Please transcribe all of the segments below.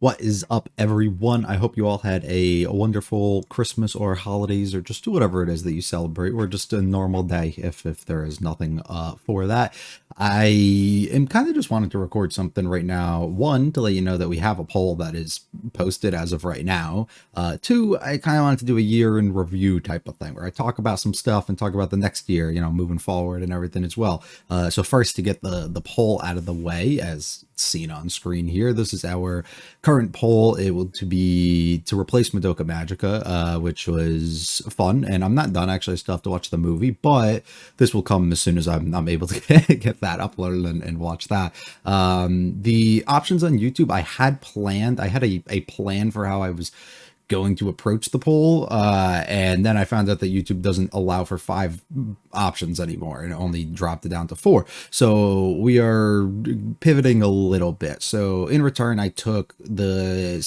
What is up, everyone? I hope you all had a wonderful Christmas or holidays or just do whatever it is that you celebrate, or just a normal day if there is nothing for that. I am kind of just wanting to record something right now. One, to let you know that we have a poll that is posted as of right now. Two, I kind of wanted to do a year in review type of thing where I talk about some stuff and talk about the next year, moving forward and everything as well. So first, to get the poll out of the way, as seen on screen here, this is our current poll. It will to replace Madoka Magica, which was fun, and I'm not done actually. I still have to watch the movie, but this will come as soon as I'm able to get that uploaded and watch that. The options on YouTube, I had planned. I had a plan for how I was going to approach the poll, and then I found out that YouTube doesn't allow for 5 options anymore and only dropped it down to 4. So we are pivoting a little bit. So in return, I took the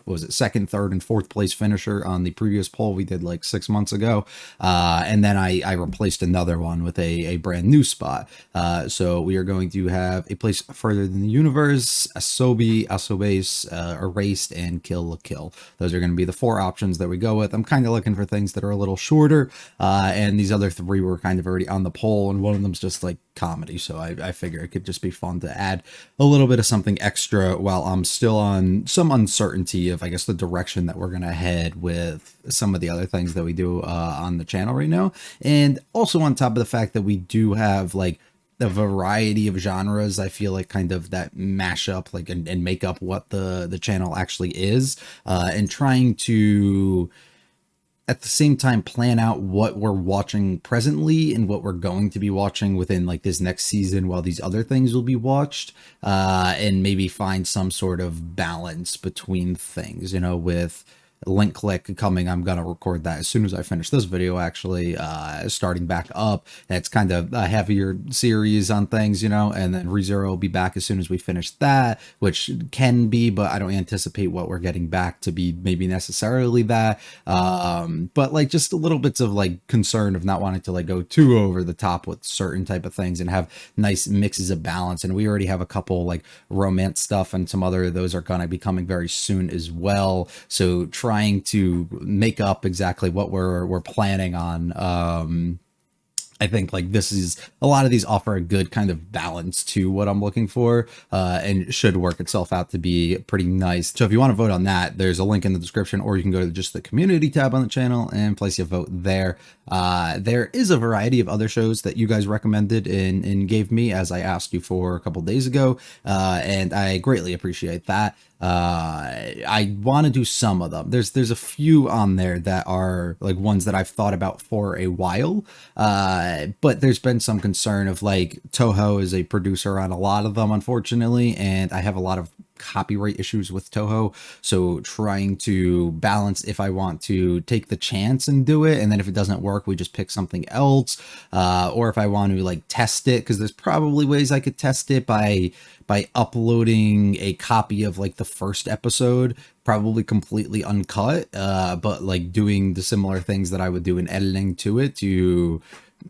what was it, second, third, and fourth place finisher on the previous poll we did like 6 months ago, and then I replaced another one with a brand new spot. So we are going to have a place further than the universe, Asobi, Asobase, Erased, and Kill la Kill. Those are going to be the 4 options that we go with. I'm kind of looking for things that are a little shorter, and these other 3 were kind of already on the poll, and one of them's just like comedy, so I figure it could just be fun to add a little bit of something extra while I'm still on some uncertainty of, I guess, the direction that we're gonna head with some of the other things that we do on the channel right now. And also on top of the fact that we do have like the variety of genres, I feel like kind of that mash up like and make up what the channel actually is, and trying to at the same time plan out what we're watching presently and what we're going to be watching within like this next season while these other things will be watched, and maybe find some sort of balance between things, with link click coming. I'm gonna record that as soon as I finish this video, actually, starting back up. It's kind of a heavier series on things, and then ReZero will be back as soon as we finish that, which can be, but I don't anticipate what we're getting back to be maybe necessarily that, but like just a little bits of like concern of not wanting to like go too over the top with certain type of things and have nice mixes of balance. And we already have a couple like romance stuff, and some other of those are gonna be coming very soon as well, so trying to make up exactly what we're planning on. I think like this is a lot of these offer a good kind of balance to what I'm looking for, and should work itself out to be pretty nice. So if you want to vote on that, there's a link in the description, or you can go to just the community tab on the channel and place your vote there. There is a variety of other shows that you guys recommended and gave me, as I asked you for a couple days ago, and I greatly appreciate that. I want to do some of them. There's a few on there that are like ones that I've thought about for a while, but there's been some concern of like Toho is a producer on a lot of them, unfortunately, and I have a lot of copyright issues with Toho, so trying to balance if I want to take the chance and do it, and then if it doesn't work we just pick something else, or if I want to like test it, because there's probably ways I could test it by uploading a copy of like the first episode, probably completely uncut, but like doing the similar things that I would do in editing to it to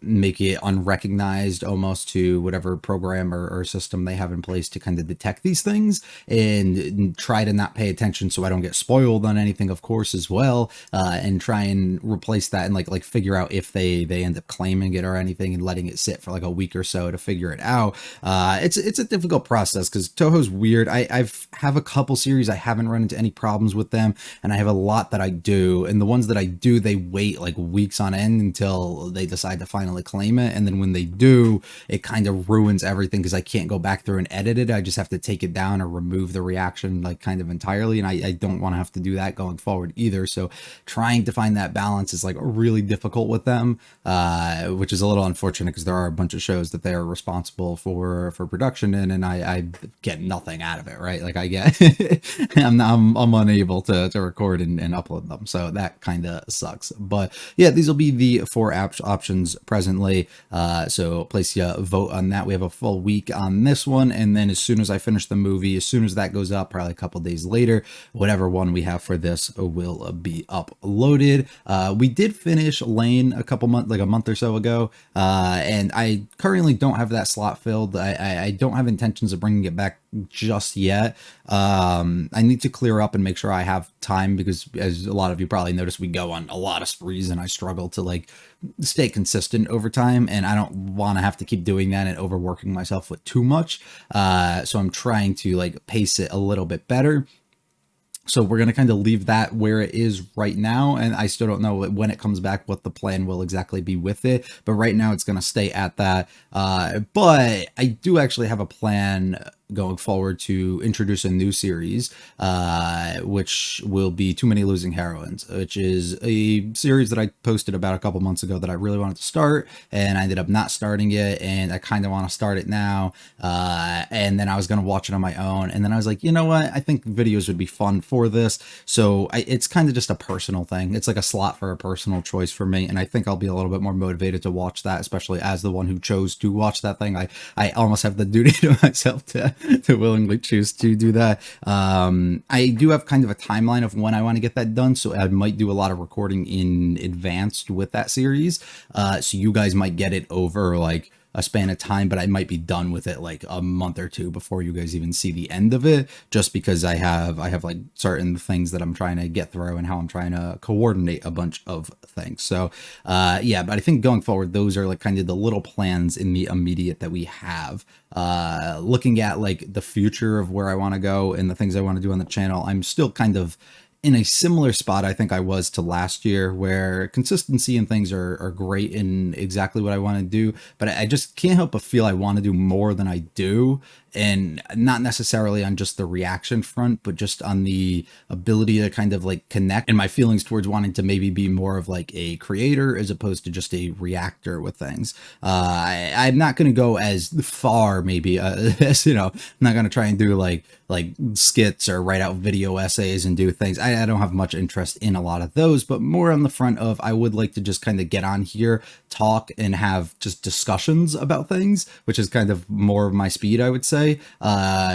make it unrecognized almost to whatever program or system they have in place to kind of detect these things, and try to not pay attention so I don't get spoiled on anything, of course, as well, and try and replace that and like figure out if they end up claiming it or anything and letting it sit for like a week or so to figure it out. It's a difficult process because Toho's weird. I've have a couple series I haven't run into any problems with them, and I have a lot that I do, and the ones that I do, they wait like weeks on end until they decide to finally claim it, and then when they do, it kind of ruins everything because I can't go back through and edit it. I just have to take it down or remove the reaction like kind of entirely, and I don't want to have to do that going forward either. So trying to find that balance is like really difficult with them, which is a little unfortunate because there are a bunch of shows that they are responsible for production in, and I get nothing out of it, right? Like I get I'm unable to record and upload them, so that kind of sucks. But yeah, these will be the 4 options presently, so place your vote on that. We have a full week on this one, and then as soon as I finish the movie, as soon as that goes up, probably a couple days later, whatever one we have for this will be uploaded. We did finish Lane a month or so ago, and I currently don't have that slot filled. I don't have intentions of bringing it back just yet. I need to clear up and make sure I have time, because as a lot of you probably noticed, we go on a lot of sprees and I struggle to like stay consistent over time, and I don't want to have to keep doing that and overworking myself with too much. So I'm trying to like pace it a little bit better. So we're going to kind of leave that where it is right now. And I still don't know when it comes back what the plan will exactly be with it. But right now it's going to stay at that. But I do actually have a plan going forward to introduce a new series, which will be Too Many Losing Heroines, which is a series that I posted about a couple months ago that I really wanted to start, and I ended up not starting it, and I kind of want to start it now. And then I was going to watch it on my own, and then I was like, you know what, I think videos would be fun for this. So it's kind of just a personal thing. It's like a slot for a personal choice for me, and I think I'll be a little bit more motivated to watch that, especially as the one who chose to watch that thing. I almost have the duty to myself to willingly choose to do that. I do have kind of a timeline of when I want to get that done, so I might do a lot of recording in advance with that series. So you guys might get it over like a span of time, but I might be done with it like a month or two before you guys even see the end of it, just because I have like certain things that I'm trying to get through and how I'm trying to coordinate a bunch of things. So yeah, but I think going forward, those are like kind of the little plans in the immediate that we have. Looking at like the future of where I want to go and the things I want to do on the channel, I'm still kind of in a similar spot I think I was to last year, where consistency and things are great in exactly what I want to do, but I just can't help but feel I want to do more than I do. And not necessarily on just the reaction front, but just on the ability to kind of like connect, and my feelings towards wanting to maybe be more of like a creator as opposed to just a reactor with things. I'm not going to go as far maybe as, you know, I'm not going to try and do like skits or write out video essays and do things. I don't have much interest in a lot of those, but more on the front of I would like to just kind of get on here, talk, and have just discussions about things, which is kind of more of my speed, I would say,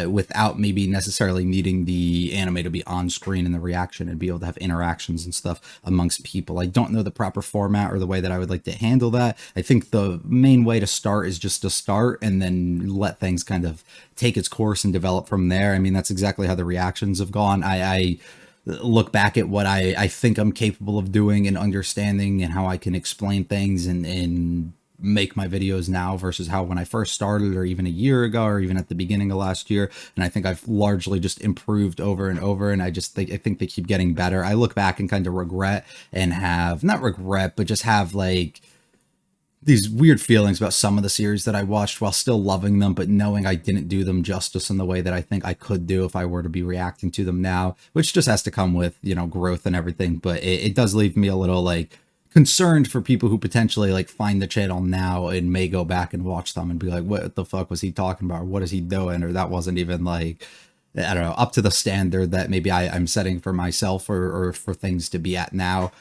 without maybe necessarily needing the anime to be on screen and the reaction and be able to have interactions and stuff amongst people. I don't know the proper format or the way that I would like to handle that. I think the main way to start is just to start and then let things kind of take its course and develop from there. I mean, that's exactly how the reactions have gone. I look back at what I think I'm capable of doing and understanding and how I can explain things and make my videos now versus how when I first started, or even a year ago, or even at the beginning of last year. And I think I've largely just improved over and over, and I think they keep getting better. I look back and kind of regret, and have not regret, but just have like these weird feelings about some of the series that I watched while still loving them, but knowing I didn't do them justice in the way that I think I could do if I were to be reacting to them now, which just has to come with, you know, growth and everything. But it does leave me a little like concerned for people who potentially like find the channel now and may go back and watch them and be like, what the fuck was he talking about? Or what is he doing? Or that wasn't even like, I don't know, up to the standard that maybe I'm setting for myself or for things to be at now.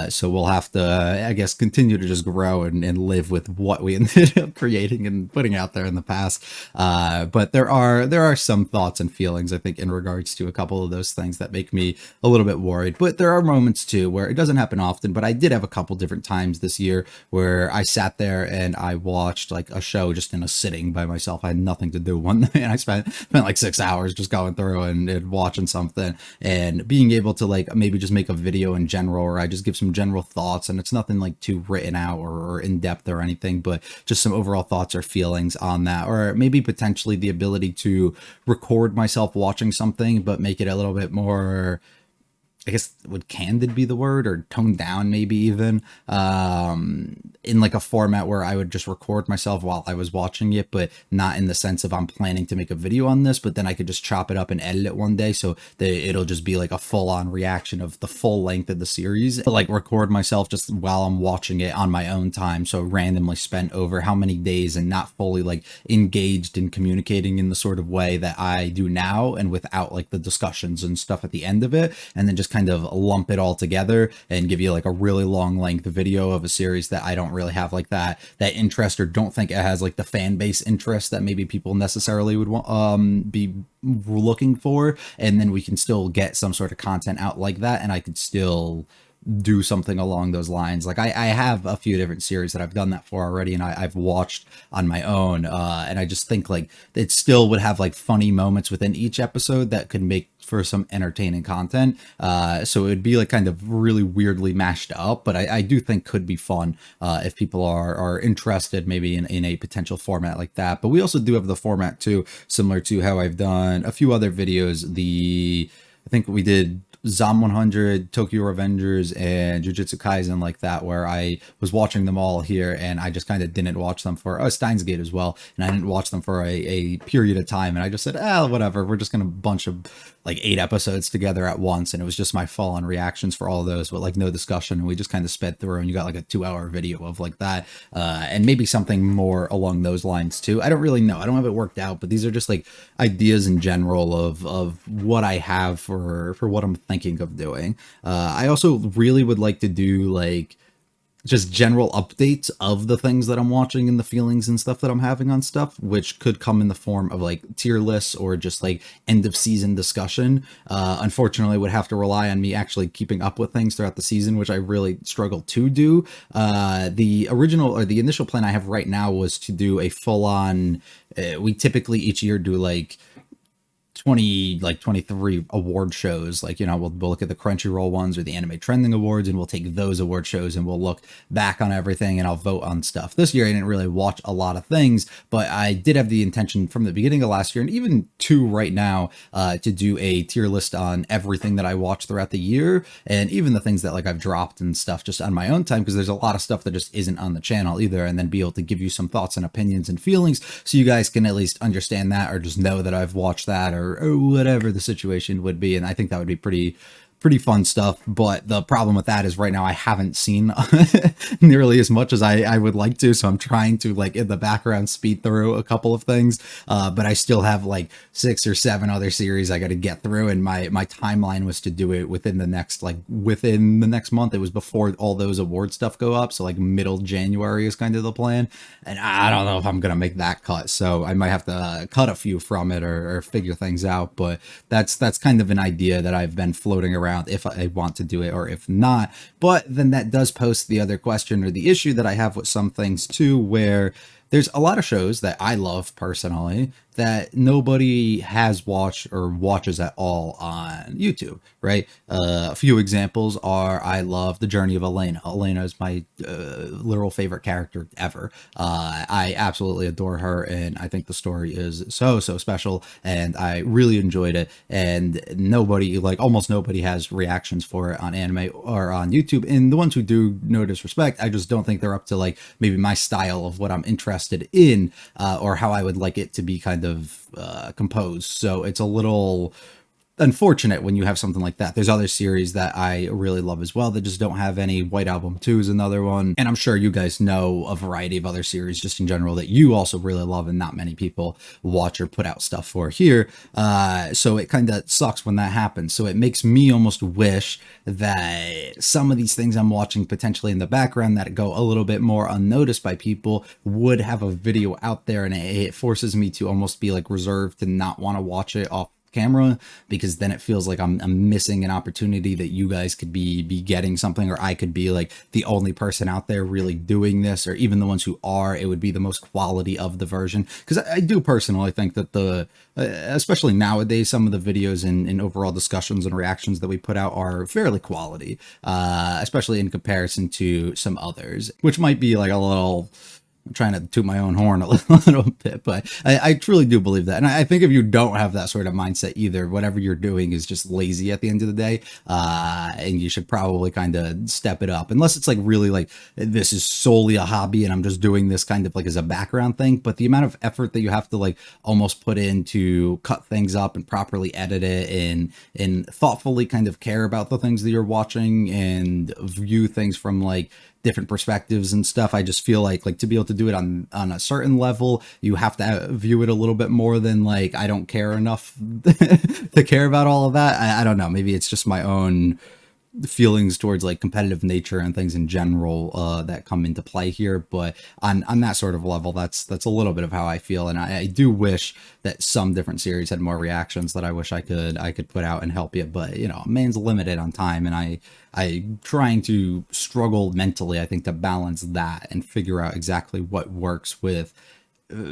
So we'll have to, I guess, continue to just grow and live with what we ended up creating and putting out there in the past. But there are some thoughts and feelings, I think, in regards to a couple of those things that make me a little bit worried. But there are moments too where it doesn't happen often, but I did have a couple different times this year where I sat there and I watched like a show just in a sitting by myself. I had nothing to do one night, and I spent like 6 hours just going through and watching something, and being able to like maybe just make a video in general, or I just give some general thoughts, and it's nothing like too written out or in depth or anything, but just some overall thoughts or feelings on that, or maybe potentially the ability to record myself watching something but make it a little bit more, I guess, would candid be the word, or toned down maybe even, in like a format where I would just record myself while I was watching it, but not in the sense of I'm planning to make a video on this, but then I could just chop it up and edit it one day so that it'll just be like a full-on reaction of the full length of the series, like record myself just while I'm watching it on my own time, so randomly spent over how many days and not fully like engaged in communicating in the sort of way that I do now, and without like the discussions and stuff at the end of it, and then just kind of lump it all together and give you like a really long length video of a series that I don't really have like that interest, or don't think it has like the fan base interest that maybe people necessarily would want be looking for, and then we can still get some sort of content out like that, and I could still do something along those lines. Like I have a few different series that I've done that for already, and I've watched on my own, and I just think like it still would have like funny moments within each episode that could make for some entertaining content. So it would be like kind of really weirdly mashed up, but I do think could be fun if people are interested maybe in a potential format like that. But we also do have the format too, similar to how I've done a few other videos. I think we did Zom 100, Tokyo Revengers, and Jujutsu Kaisen like that, where I was watching them all here, and I just kind of didn't watch them for Steins Gate as well, and I didn't watch them for a period of time, and I just said, whatever, we're just gonna bunch of like 8 episodes together at once, and it was just my full-on reactions for all of those, but like no discussion, and we just kind of sped through, and you got like a 2-hour video of like that, and maybe something more along those lines too. I don't really know. I don't have it worked out, but these are just like ideas in general of what I have for what I'm thinking of doing. I also really would like to do like just general updates of the things that I'm watching and the feelings and stuff that I'm having on stuff, which could come in the form of like tier lists or just like end of season discussion. Unfortunately, would have to rely on me actually keeping up with things throughout the season, which I really struggle to do. The original or the initial plan I have right now was to do a full on, we typically each year do like 23 award shows. Like, we'll look at the Crunchyroll ones or the Anime Trending Awards, and we'll take those award shows and we'll look back on everything, and I'll vote on stuff. This year I didn't really watch a lot of things, but I did have the intention from the beginning of last year, and even to right now, to do a tier list on everything that I watched throughout the year, and even the things that like I've dropped and stuff just on my own time, because there's a lot of stuff that just isn't on the channel either, and then be able to give you some thoughts and opinions and feelings so you guys can at least understand that, or just know that I've watched that, or whatever the situation would be. And I think that would be pretty fun stuff. But the problem with that is right now I haven't seen nearly as much as I would like to, so I'm trying to like in the background speed through a couple of things, but I still have like 6 or 7 other series I got to get through, and my timeline was to do it within the next month. It was before all those award stuff go up, so like middle January is kind of the plan, and I don't know if I'm gonna make that cut, so I might have to cut a few from it or figure things out. But that's kind of an idea that I've been floating around if I want to do it or if not. But then that does pose the other question, or the issue that I have with some things too, where there's a lot of shows that I love personally that nobody has watched or watches at all on YouTube, right? A few examples are, I love The Journey of Elena. Elena is my literal favorite character ever. I absolutely adore her, and I think the story is so special, and I really enjoyed it. And nobody, like almost nobody, has reactions for it on anime or on YouTube. And the ones who do, no disrespect, I just don't think they're up to like maybe my style of what I'm interested in, or how I would like it to be kind of composed. So it's a little unfortunate when you have something like that. There's other series that I really love as well that just don't have any. White Album 2 is another one, and I'm sure you guys know a variety of other series just in general that you also really love and not many people watch or put out stuff for here. So it kind of sucks when that happens. So it makes me almost wish that some of these things I'm watching potentially in the background that go a little bit more unnoticed by people would have a video out there, and it forces me to almost be like reserved to not want to watch it off camera, because then it feels like I'm missing an opportunity that you guys could be getting something, or I could be like the only person out there really doing this, or even the ones who are, it would be the most quality of the version. Because I do personally think that the especially nowadays, some of the videos and overall discussions and reactions that we put out are fairly quality, especially in comparison to some others, which might be like a little, I'm trying to toot my own horn a little bit, but I truly do believe that. And I think if you don't have that sort of mindset either, whatever you're doing is just lazy at the end of the day, and you should probably kind of step it up, unless it's like really like this is solely a hobby and I'm just doing this kind of like as a background thing. But the amount of effort that you have to like almost put in to cut things up and properly edit it and thoughtfully kind of care about the things that you're watching and view things from like different perspectives and stuff. I just feel like to be able to do it on a certain level, you have to view it a little bit more than like I don't care enough to care about all of that. I don't know, maybe it's just my own feelings towards like competitive nature and things in general that come into play here. But on that sort of level, that's a little bit of how I feel, and I do wish that some different series had more reactions that I wish I could put out and help you. But you know, man's limited on time, and I trying to struggle mentally, I think, to balance that and figure out exactly what works with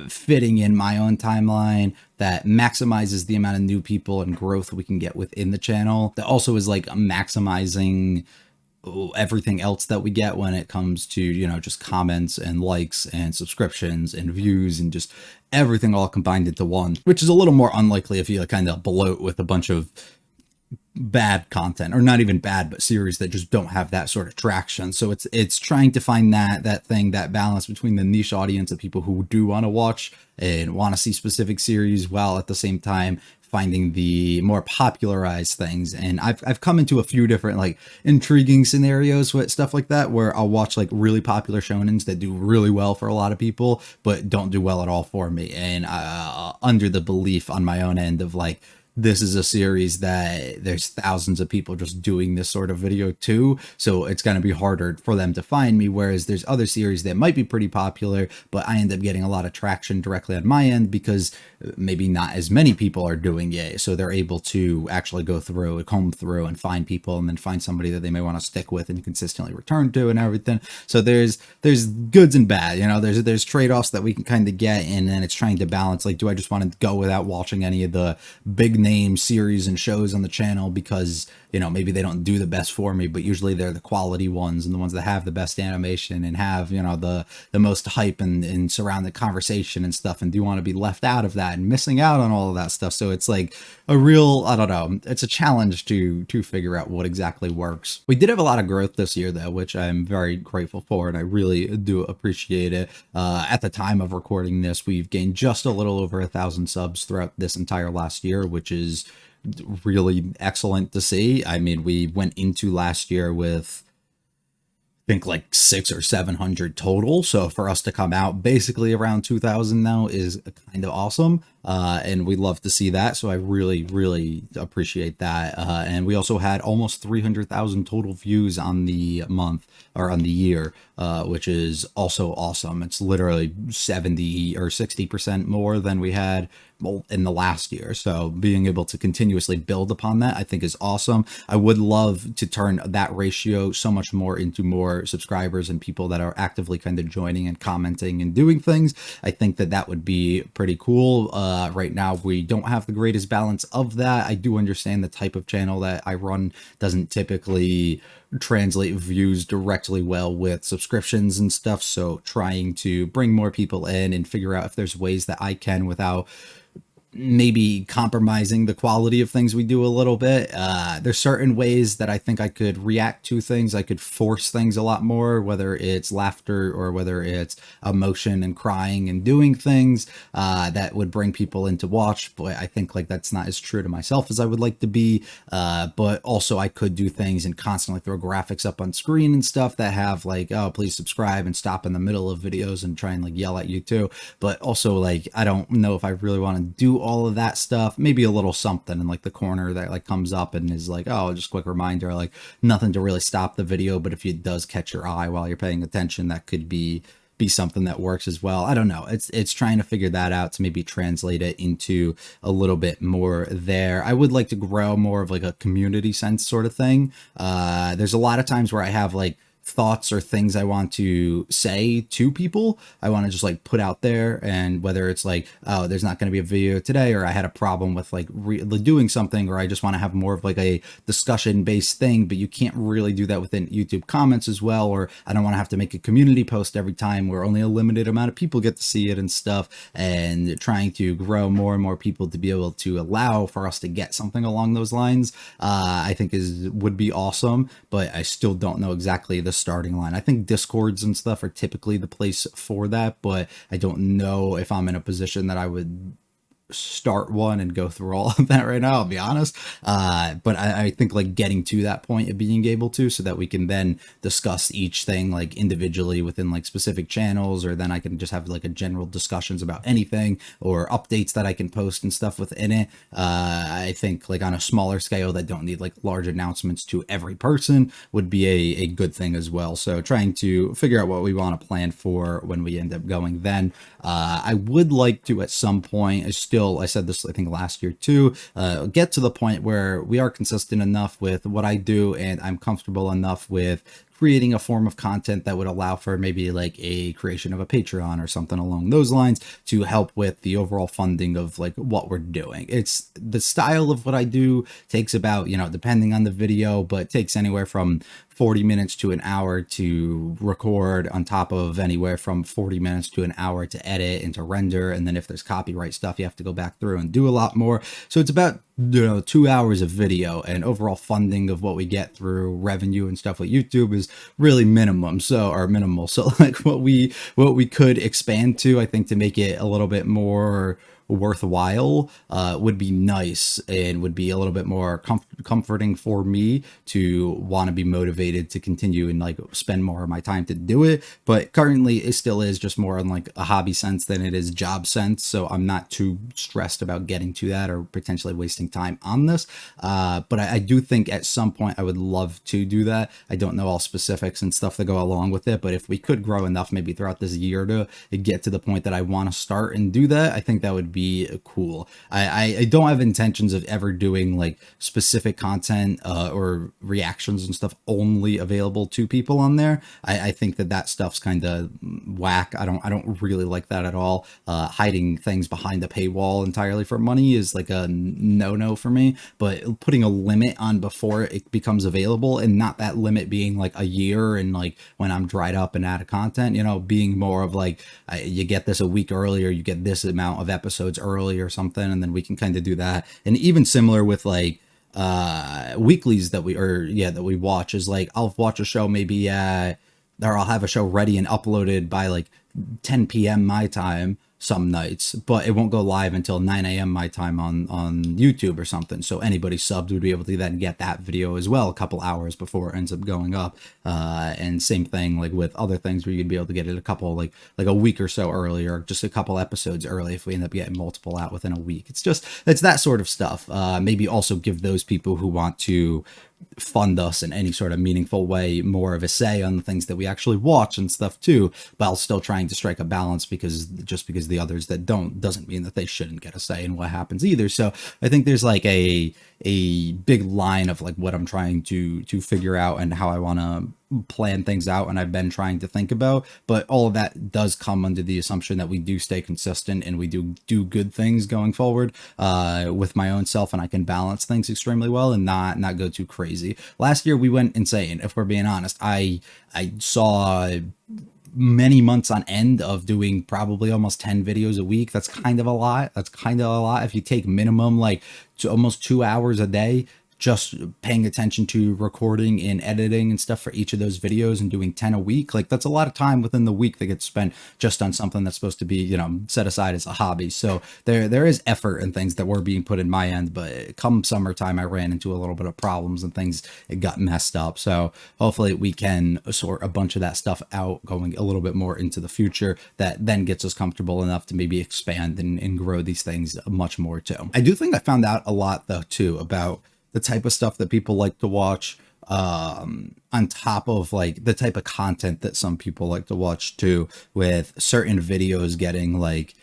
fitting in my own timeline that maximizes the amount of new people and growth we can get within the channel, that also is like maximizing everything else that we get when it comes to, you know, just comments and likes and subscriptions and views and just everything all combined into one, which is a little more unlikely if you kind of bloat with a bunch of bad content, or not even bad, but series that just don't have that sort of traction. So it's trying to find that balance between the niche audience of people who do want to watch and want to see specific series, while at the same time finding the more popularized things. And I've come into a few different like intriguing scenarios with stuff like that, where I'll watch like really popular shonens that do really well for a lot of people but don't do well at all for me, and under the belief on my own end of like, this is a series that there's thousands of people just doing this sort of video too, so it's going to be harder for them to find me. Whereas there's other series that might be pretty popular, but I end up getting a lot of traction directly on my end because maybe not as many people are doing it, so they're able to actually go through, comb through, and find people, and then find somebody that they may want to stick with and consistently return to and everything. So there's goods and bad, you know, there's trade-offs that we can kind of get, and then it's trying to balance, like, do I just want to go without watching any of the big name series and shows on the channel because, you know, maybe they don't do the best for me, but usually they're the quality ones and the ones that have the best animation and have, you know, the most hype and surround the conversation and stuff, and do you want to be left out of that and missing out on all of that stuff? So it's like a real, I don't know, it's a challenge to figure out what exactly works. We did have a lot of growth this year though, which I'm very grateful for, and I really do appreciate it. At the time of recording this, we've gained just a little over 1,000 subs throughout this entire last year, which is really excellent to see. I mean, we went into last year with, I think, like 600 or 700 total, so for us to come out basically around 2,000 now is kind of awesome, and we love to see that, so I really appreciate that. And we also had almost 300,000 total views on the month, or on the year, which is also awesome. It's literally 70 or 60% more than we had in the last year, so being able to continuously build upon that, I think, is awesome. I would love to turn that ratio so much more into more subscribers and people that are actively kind of joining and commenting and doing things. I think that that would be pretty cool. Right now we don't have the greatest balance of that. I do understand the type of channel that I run doesn't typically translate views directly well with subscriptions and stuff, so trying to bring more people in and figure out if there's ways that I can, without maybe compromising the quality of things we do a little bit. There's certain ways that I think I could react to things. I could force things a lot more, whether it's laughter or whether it's emotion and crying and doing things that would bring people in to watch. But I think like that's not as true to myself as I would like to be. But also I could do things and constantly throw graphics up on screen and stuff that have like, oh, please subscribe, and stop in the middle of videos and try and like yell at you too. But also, like, I don't know if I really want to do all of that stuff. Maybe a little something in like the corner that like comes up and is like, oh, just quick reminder, like nothing to really stop the video, but if it does catch your eye while you're paying attention, that could be something that works as well. I don't know. It's trying to figure that out to maybe translate it into a little bit more there. I would like to grow more of like a community sense sort of thing. There's a lot of times where I have like thoughts or things I want to say to people, I want to just like put out there, and whether it's like, oh, there's not going to be a video today, or I had a problem with like doing something, or I just want to have more of like a discussion based thing, but you can't really do that within YouTube comments as well, or I don't want to have to make a community post every time where only a limited amount of people get to see it and stuff, and trying to grow more and more people to be able to allow for us to get something along those lines, I think would be awesome. But I still don't know exactly the starting line. I think Discords and stuff are typically the place for that, but I don't know if I'm in a position that I would start one and go through all of that right now, I'll be honest. But I think like getting to that point of being able to, so that we can then discuss each thing like individually within like specific channels, or then I can just have like a general discussions about anything or updates that I can post and stuff within it. I think like on a smaller scale that don't need like large announcements to every person would be a good thing as well. So trying to figure out what we want to plan for when we end up going then. I would like to at some point, I said this I think last year too, get to the point where we are consistent enough with what I do and I'm comfortable enough with creating a form of content that would allow for maybe like a creation of a Patreon or something along those lines to help with the overall funding of like what we're doing. It's the style of what I do takes about, depending on the video, but takes anywhere from 40 minutes to an hour to record, on top of anywhere from 40 minutes to an hour to edit and to render. And then if there's copyright stuff, you have to go back through and do a lot more. So it's about 2 hours of video, and overall funding of what we get through revenue and stuff with YouTube is really minimal. So like what we could expand to, I think, to make it a little bit more worthwhile would be nice, and would be a little bit more comforting for me to want to be motivated to continue and like spend more of my time to do it. But currently it still is just more in like a hobby sense than it is job sense, so I'm not too stressed about getting to that or potentially wasting time on this. But I do think at some point I would love to do that. I don't know all specifics and stuff that go along with it, but if we could grow enough maybe throughout this year to get to the point that I want to start and do that, I think that would be cool. I don't have intentions of ever doing like specific content or reactions and stuff only available to people on there. I think that stuff's kind of whack. I don't really like that at all. Hiding things behind a paywall entirely for money is like a no for me, but putting a limit on before it becomes available, and not that limit being like a year and like when I'm dried up and out of content, being more of like you get this a week earlier, you get this amount of episodes early or something, and then we can kind of do that. And even similar with like weeklies that we watch, is like I'll watch a show maybe or I'll have a show ready and uploaded by like 10 p.m. my time some nights, but it won't go live until 9 a.m. my time on YouTube or something. So anybody subbed would be able to then get that video as well a couple hours before it ends up going up. And same thing like with other things where you'd be able to get it a couple like a week or so earlier, just a couple episodes early if we end up getting multiple out within a week. It's that sort of stuff. Maybe also give those people who want to fund us in any sort of meaningful way more of a say on the things that we actually watch and stuff too, while still trying to strike a balance, because just because the others that don't doesn't mean that they shouldn't get a say in what happens either. So I think there's like a big line of like what I'm trying to figure out and how I want to plan things out, and I've been trying to think about. But all of that does come under the assumption that we do stay consistent and we do good things going forward with my own self, and I can balance things extremely well and not go too crazy. Last year we went insane, if we're being honest. I saw many months on end of doing probably almost 10 videos a week. That's kind of a lot. If you take minimum like almost 2 hours a day just paying attention to recording and editing and stuff for each of those videos, and doing 10 a week, like that's a lot of time within the week that gets spent just on something that's supposed to be, set aside as a hobby. So there is effort and things that were being put in my end, but come summertime I ran into a little bit of problems and things, it got messed up. So hopefully we can sort a bunch of that stuff out going a little bit more into the future, that then gets us comfortable enough to maybe expand and grow these things much more too. I do think I found out a lot though too about the type of stuff that people like to watch, on top of like the type of content that some people like to watch too, with certain videos getting like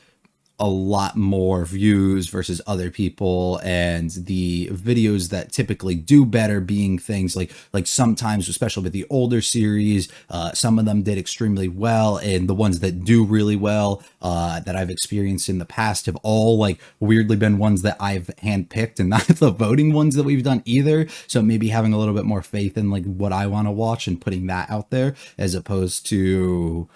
a lot more views versus other people, and the videos that typically do better being things like sometimes, especially with the older series, some of them did extremely well, and the ones that do really well that I've experienced in the past have all like weirdly been ones that I've handpicked and not the voting ones that we've done either. So maybe having a little bit more faith in like what I want to watch and putting that out there, as opposed to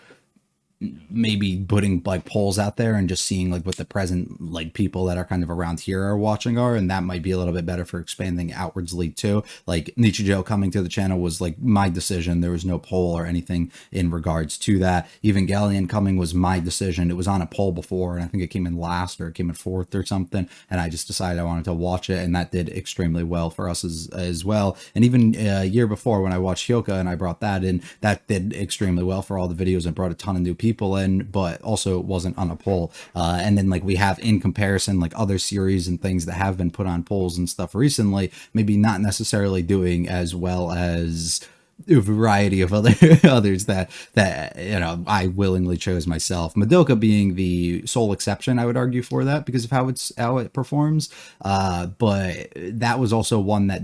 maybe putting like polls out there and just seeing like what the present like people that are kind of around here are watching are, and that might be a little bit better for expanding outwardsly too. Like Nichijou coming to the channel was like my decision. There was no poll or anything in regards to that. Even Galleon coming was my decision. It was on a poll before, and I think it came in last or it came in fourth or something, and I just decided I wanted to watch it, and that did extremely well for us as well. And even a year before when I watched Hyoka and I brought that in, that did extremely well for all the videos and brought a ton of new people in, but also wasn't on a poll. And then like we have in comparison like other series and things that have been put on polls and stuff recently, maybe not necessarily doing as well as a variety of other others that you know I willingly chose myself. Madoka being the sole exception, I would argue, for that because of how it performs. But that was also one that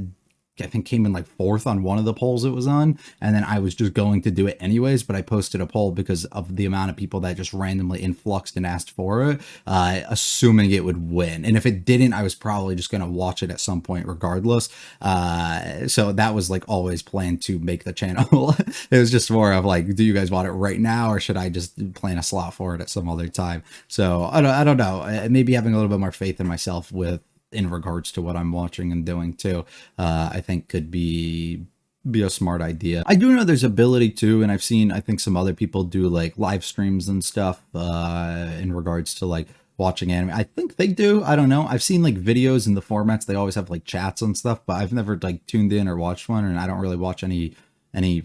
I think came in like fourth on one of the polls it was on, and then I was just going to do it anyways, but I posted a poll because of the amount of people that just randomly influxed and asked for it, assuming it would win. And if it didn't, I was probably just going to watch it at some point regardless. So that was like always planned to make the channel. It was just more of like, do you guys want it right now, or should I just plan a slot for it at some other time? So I don't know. Maybe having a little bit more faith in myself with in regards to what I'm watching and doing too, I think could be a smart idea. I do know there's ability to, and I've seen, I think some other people do like live streams and stuff in regards to like watching anime. I think they do. I don't know. I've seen like videos in the formats. They always have like chats and stuff, but I've never like tuned in or watched one, and I don't really watch any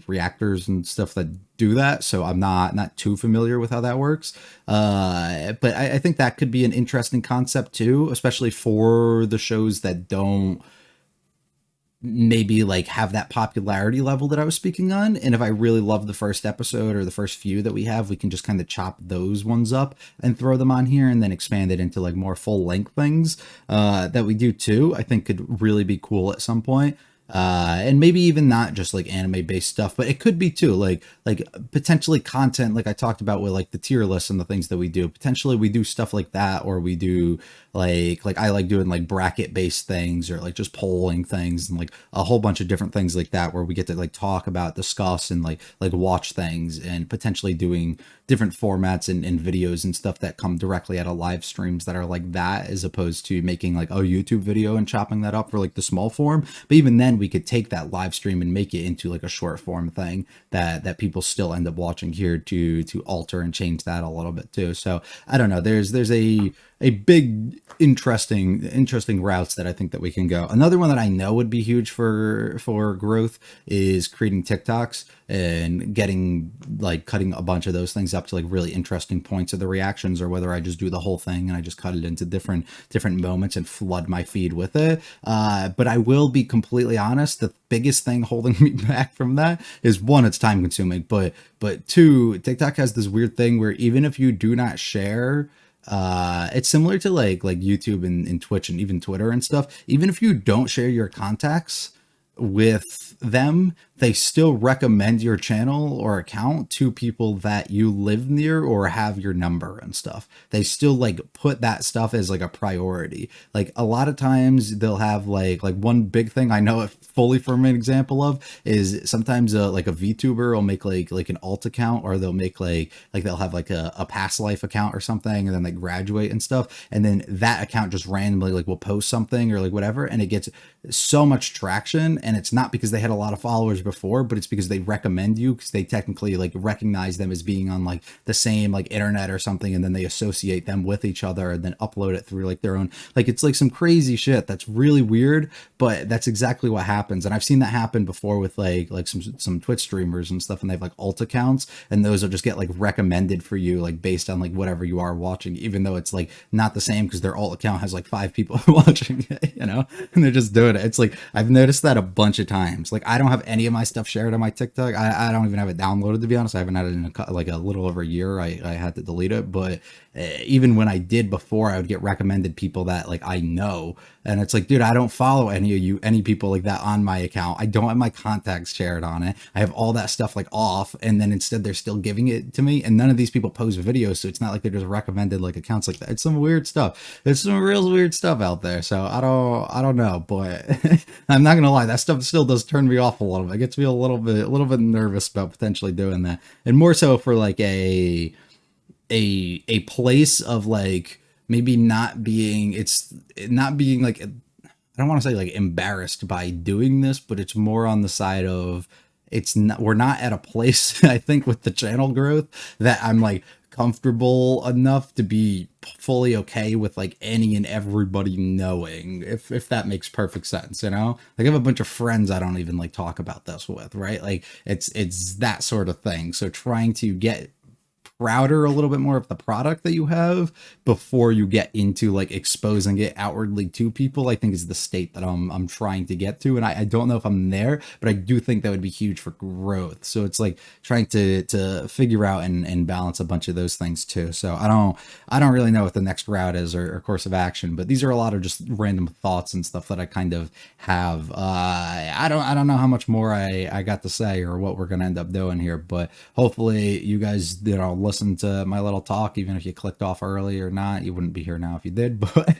reactors and stuff that do that, so I'm not too familiar with how that works. But I think that could be an interesting concept too, especially for the shows that don't maybe like have that popularity level that I was speaking on. And if I really love the first episode or the first few that we have, we can just kind of chop those ones up and throw them on here and then expand it into like more full length things that we do too. I think could really be cool at some point. And maybe even not just like anime based stuff, but it could be too like potentially content like I talked about with like the tier lists and the things that we do. Potentially we do stuff like that, or we do like I like doing like bracket based things, or like just polling things and like a whole bunch of different things like that, where we get to like talk about, discuss, and like watch things, and potentially doing different formats and videos and stuff that come directly out of live streams that are like that, as opposed to making like a YouTube video and chopping that up for like the small form. But even then we could take that live stream and make it into like a short form thing that people still end up watching here to alter and change that a little bit too. So I don't know, there's a big interesting routes that I think that we can go. Another one that I know would be huge for growth is creating TikToks and getting like cutting a bunch of those things up to like really interesting points of the reactions, or whether I just do the whole thing and I just cut it into different moments and flood my feed with it. But I will be completely honest, the biggest thing holding me back from that is, one, it's time consuming, but two, TikTok has this weird thing where even if you do not share, it's similar to like YouTube and Twitch and even Twitter and stuff. Even if you don't share your contacts with them, they still recommend your channel or account to people that you live near or have your number and stuff. They still like put that stuff as like a priority. Like a lot of times they'll have like one big thing I know it fully from an example of is sometimes like a VTuber will make like an alt account, or they'll make like they'll have like a past life account or something, and then they graduate and stuff, and then that account just randomly like will post something or like whatever, and it gets so much traction. And it's not because they had a lot of followers before, but it's because they recommend you, because they technically like recognize them as being on like the same like internet or something, and then they associate them with each other and then upload it through like their own, like it's like some crazy shit that's really weird, but that's exactly what happens. And I've seen that happen before with like some Twitch streamers and stuff, and they have like alt accounts, and those will just get like recommended for you like based on like whatever you are watching, even though it's like not the same because their alt account has like 5 people watching it, you know, and they're just doing it. It's like I've noticed that a bunch of times. Like I don't have any of my stuff shared on my TikTok. I don't even have it downloaded, to be honest. I haven't had it in like a little over a year. I had to delete it, but even when I did before, I would get recommended people that like I know, and it's like, dude, I don't follow any people like that on my account. I don't have my contacts shared on it. I have all that stuff like off, and then instead they're still giving it to me, and none of these people post videos, so it's not like they're just recommended like accounts like that. It's some weird stuff. There's some real weird stuff out there. So I don't know, but I'm not gonna lie, that stuff still does turn me off a little bit. It gets me a little bit nervous about potentially doing that, and more so for like a a place of like maybe not being, it's not being like, I don't want to say like embarrassed by doing this, but it's more on the side of it's not, we're not at a place I think with the channel growth that I'm like comfortable enough to be fully okay with like any and everybody knowing, if that makes perfect sense, you know? Like I have a bunch of friends I don't even like talk about this with, right? Like it's that sort of thing. So trying to get prouder a little bit more of the product that you have before you get into like exposing it outwardly to people, I think is the state that I'm trying to get to. And I don't know if I'm there, but I do think that would be huge for growth. So it's like trying to figure out and balance a bunch of those things too. So I don't really know what the next route is or course of action, but these are a lot of just random thoughts and stuff that I kind of have. I don't know how much more I got to say or what we're gonna end up doing here, but hopefully you guys, you know, listen to my little talk, even if you clicked off early or not. You wouldn't be here now if you did, but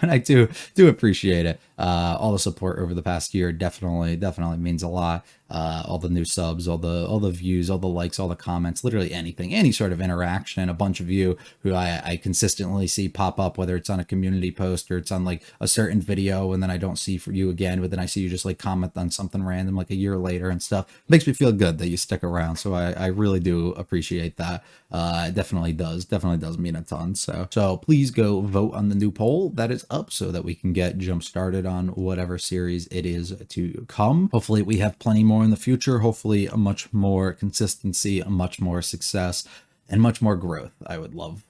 I do appreciate it. All the support over the past year definitely means a lot. All the new subs, all the views, all the likes, all the comments, literally anything, any sort of interaction. A bunch of you who I consistently see pop up, whether it's on a community post or it's on like a certain video, and then I don't see for you again, but then I see you just like comment on something random like a year later and stuff. It makes me feel good that you stick around. So I really do appreciate that. It definitely does mean a ton. So please go vote on the new poll that is up so that we can get jump started on whatever series it is to come. Hopefully we have plenty more in the future. Hopefully a much more consistency, a much more success, and much more growth I would love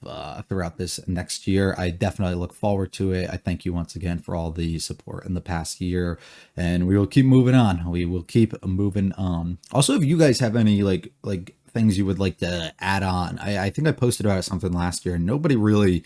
throughout this next year. I definitely look forward to it. I thank you once again for all the support in the past year, and we will keep moving on. We will keep moving on. Also, if you guys have any like things you would like to add on, I think I posted about something last year and nobody really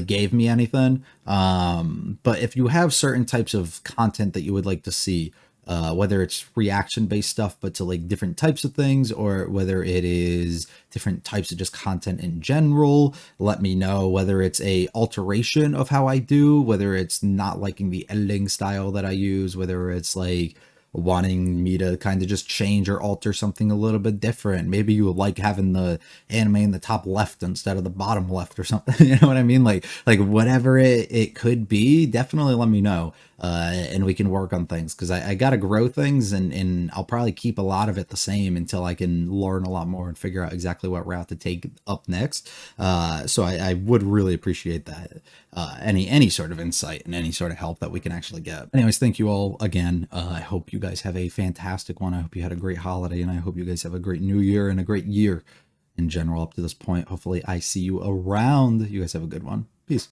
gave me anything. But if you have certain types of content that you would like to see, whether it's reaction based stuff, but to like different types of things, or whether it is different types of just content in general, let me know. Whether it's a alteration of how I do, whether it's not liking the editing style that I use, whether it's like wanting me to kind of just change or alter something a little bit different. Maybe you like having the anime in the top left instead of the bottom left or something. You know what I mean? Like whatever it could be, definitely let me know. And we can work on things, because I got to grow things, and I'll probably keep a lot of it the same until I can learn a lot more and figure out exactly what route to take up next. So I would really appreciate that. Any sort of insight and any sort of help that we can actually get. Anyways, thank you all again. I hope you guys have a fantastic one. I hope you had a great holiday, and I hope you guys have a great new year and a great year in general up to this point. Hopefully I see you around. You guys have a good one.